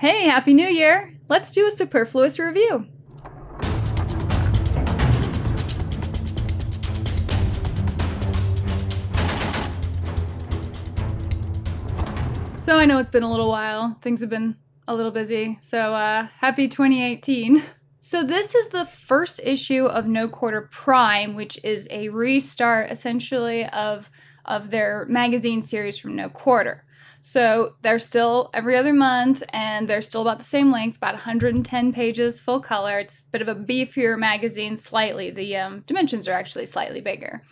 Hey, Happy New Year! Let's do a Superfluous review. So I know it's been a little while. Things have been a little busy. So happy 2018. So this is the first issue of No Quarter Prime, which is a restart essentially of their magazine series from No Quarter. So they're still every other month, and they're still about the same length, about 110 pages, full color. It's a bit of a beefier magazine, slightly. The dimensions are actually slightly bigger.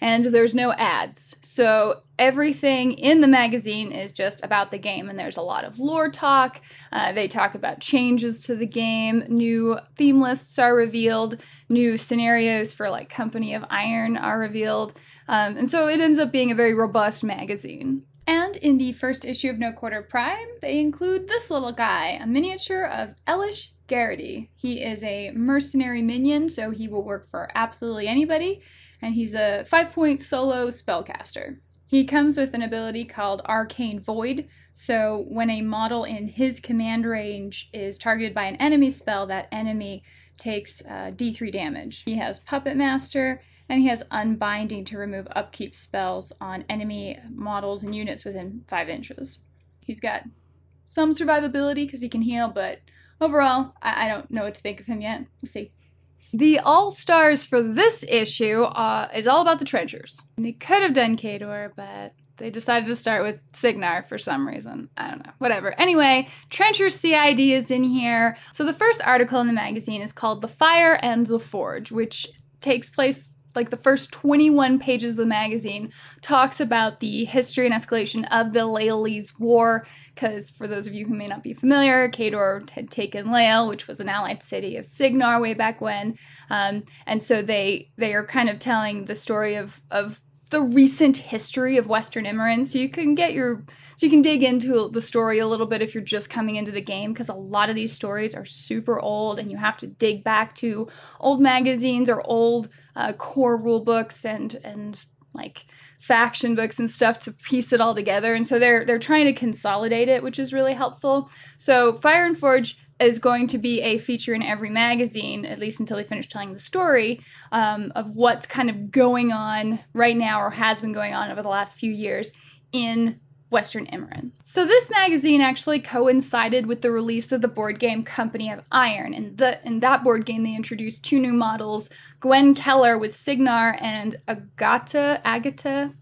And there's no ads. So everything in the magazine is just about the game, and there's a lot of lore talk. They talk about changes to the game, new theme lists are revealed, new scenarios for like Company of Iron are revealed. And so it ends up being a very robust magazine. And in the first issue of No Quarter Prime, they include this little guy, a miniature of Ellis Garrity. He is a mercenary minion, so he will work for absolutely anybody, and he's a 5-point solo spellcaster. He comes with an ability called Arcane Void, so when a model in his command range is targeted by an enemy spell, that enemy takes D3 damage. He has Puppet Master, and he has Unbinding to remove upkeep spells on enemy models and units within 5 inches. He's got some survivability because he can heal, but overall, I don't know what to think of him yet. We'll see. The all-stars for this issue is all about the trenchers. They could have done Khador, but they decided to start with Signar for some reason. I don't know. Whatever. Anyway, Trencher CID is in here. So the first article in the magazine is called The Fire and the Forge, which takes place like the first 21 pages of the magazine talks about the history and escalation of the Laelese War, because for those of you who may not be familiar, Khador had taken Lael, which was an allied city of Signar way back when, and so they are kind of telling the story of the recent history of Western Immoran, so you can dig into the story a little bit if you're just coming into the game, because a lot of these stories are super old and you have to dig back to old magazines or old core rule books and like faction books and stuff to piece it all together. And so they're trying to consolidate it, which is really helpful. So Fire and Forge is going to be a feature in every magazine, at least until they finish telling the story, of what's kind of going on right now or has been going on over the last few years in Western Immoran. So this magazine actually coincided with the release of the board game Company of Iron. In that board game, they introduced 2 new models, Gwen Keller with Signar and Agatha,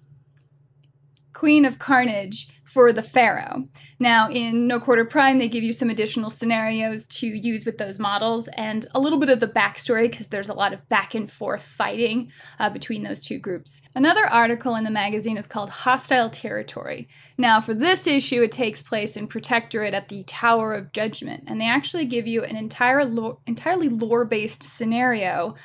Queen of Carnage, for the Pharaoh. Now, in No Quarter Prime, they give you some additional scenarios to use with those models and a little bit of the backstory, because there's a lot of back and forth fighting between those 2 groups. Another article in the magazine is called Hostile Territory. Now, for this issue, it takes place in Protectorate at the Tower of Judgment, and they actually give you an entirely lore-based scenario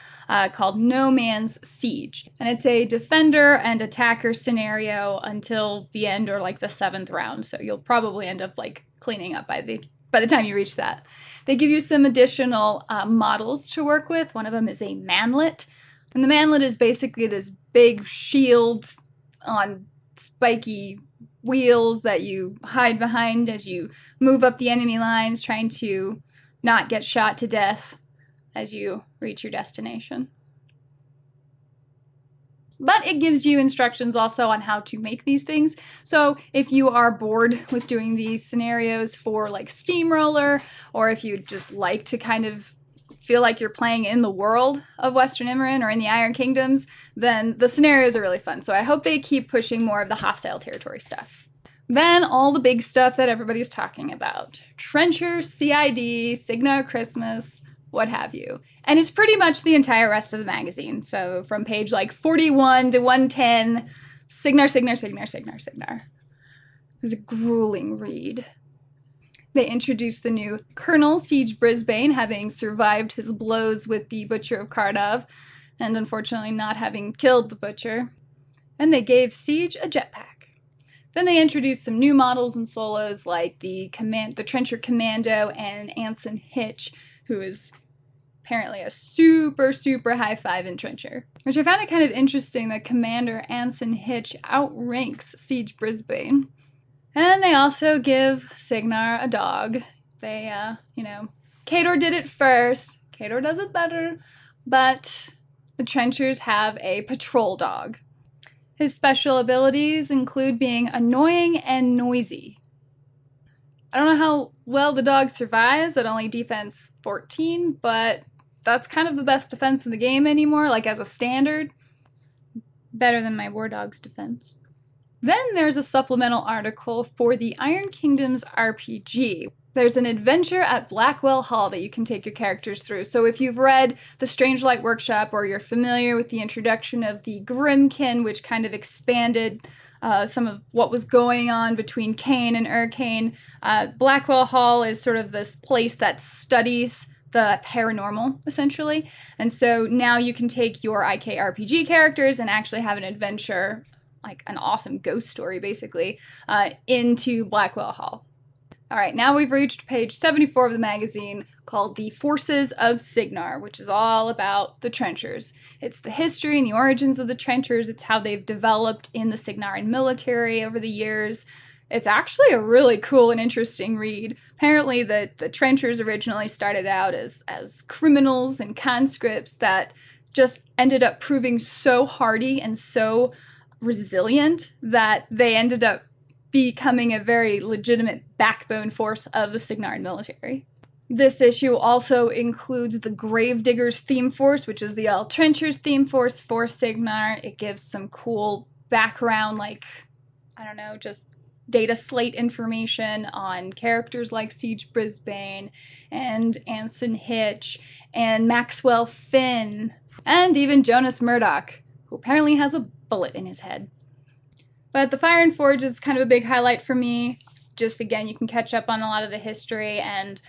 called No Man's Siege. And it's a defender and attacker scenario until the end, or like the 7th round, so you'll probably end up like cleaning up by the time you reach that. They give you some additional models to work with. One of them is a Manlet, and the Manlet is basically this big shield on spiky wheels that you hide behind as you move up the enemy lines, trying to not get shot to death as you reach your destination. But it gives you instructions also on how to make these things. So if you are bored with doing these scenarios for like Steamroller, or if you just like to kind of feel like you're playing in the world of Western Immoran or in the Iron Kingdoms, then the scenarios are really fun. So I hope they keep pushing more of the hostile territory stuff. Then all the big stuff that everybody's talking about. Trencher, CID, Signar Christmas, what have you. And it's pretty much the entire rest of the magazine. So from page like 41 to 110, Signar. It was a grueling read. They introduced the new Colonel Siege Brisbane, having survived his blows with the Butcher of Cardiff, and unfortunately not having killed the Butcher. And they gave Siege a jetpack. Then they introduced some new models and solos like the Trencher Commando and Anson Hitch, who is apparently a super high 5 in Trencher. Which I found it kind of interesting that Commander Anson Hitch outranks Siege Brisbane. And they also give Signar a dog. They, you know, Khador did it first. Khador does it better, but the Trenchers have a patrol dog. His special abilities include being annoying and noisy. I don't know how well the dog survives at only defense 14, but that's kind of the best defense in the game anymore, like as a standard. Better than my War Dog's defense. Then there's a supplemental article for the Iron Kingdoms RPG. There's an adventure at Blackwell Hall that you can take your characters through. So if you've read The Strange Light Workshop, or you're familiar with the introduction of the Grimkin, which kind of expanded some of what was going on between Kane and Urkane, Blackwell Hall is sort of this place that studies the paranormal, essentially. And so now you can take your IK RPG characters and actually have an adventure, like an awesome ghost story, basically, into Blackwell Hall. All right, now we've reached page 74 of the magazine, called The Forces of Cygnar, which is all about the Trenchers. It's the history and the origins of the Trenchers. It's how they've developed in the Cygnaran military over the years. It's actually a really cool and interesting read. Apparently the Trenchers originally started out as criminals and conscripts that just ended up proving so hardy and so resilient that they ended up becoming a very legitimate backbone force of the Cygnaran military. This issue also includes the Gravediggers theme force, which is the All Trenchers theme force for Cygnar. It gives some cool background, like, I don't know, just data slate information on characters like Siege Brisbane and Anson Hitch and Maxwell Finn and even Jonas Murdoch, who apparently has a bullet in his head. But the Fire and Forge is kind of a big highlight for me. Just, again, you can catch up on a lot of the history, and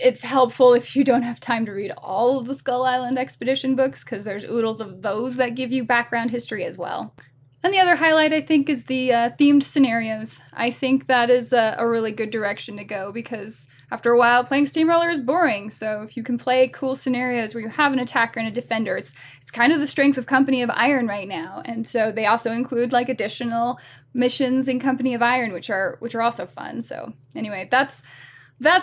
it's helpful if you don't have time to read all of the Skull Island Expedition books, because there's oodles of those that give you background history as well. And the other highlight, I think, is the themed scenarios. I think that is a really good direction to go, because after a while, playing Steamroller is boring. So if you can play cool scenarios where you have an attacker and a defender, it's kind of the strength of Company of Iron right now. And so they also include like additional missions in Company of Iron, which are also fun. So anyway, that's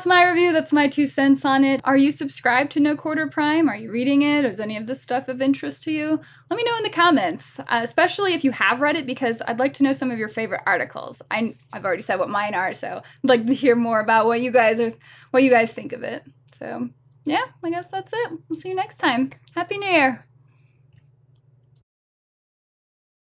my review. That's my 2 cents on it. Are you subscribed to No Quarter Prime? Are you reading it? Is any of this stuff of interest to you? Let me know in the comments, especially if you have read it, because I'd like to know some of your favorite articles. I've already said what mine are, so I'd like to hear more about what you guys think of it. So yeah, I guess that's it. We'll see you next time. Happy New Year!